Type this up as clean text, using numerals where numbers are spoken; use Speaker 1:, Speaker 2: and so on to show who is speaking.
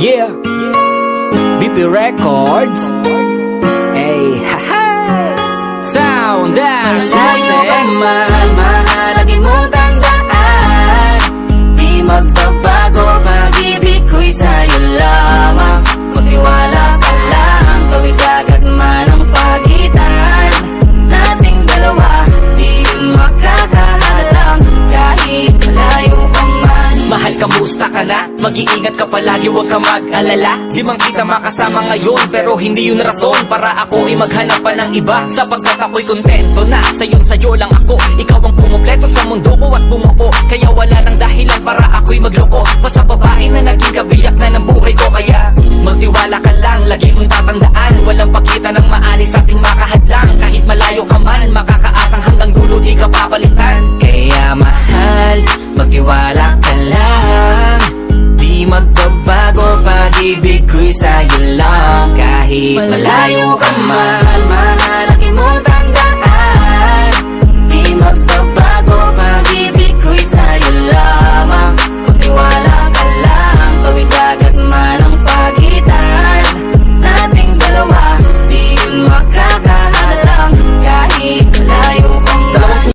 Speaker 1: Yeah, BP Records. Hey, haha. Sound that
Speaker 2: Malayo ka man, mahalagin mo tandaan. Di magbabago, pag-ibig ko'y sa'yo lamang. Magtiwala ka lang, tuwing dagat man ang pagitan nating dalawa, di yun makakahalang kahit malayo ka man.
Speaker 1: Mahal, kamusta ka na? Mag-iingat ka palagi, huwag ka mag-alala. Di man kita makasama ngayon, pero hindi yun rason para ako ay maghanap pa ng iba. Sapagkat ako'y kontento na sayo lang ako. Ikaw ang pumumpleto sa mundo ko at bumuo. Kaya wala nang dahilan para ako'y magloko pa sa babae na naging kabiyak na ng buhay ko. Kaya magtiwala ka lang, lagi mong tatandaan, walang pakita ng maalis sa ating makahadlang. Kahit malayo ka man, makakaasang hanggang dulo di ka papalitan.
Speaker 2: Kaya mahal, magtiwala ka lang. Di magbabago, pag-ibig ko'y sa'yo lang. Kahit malayo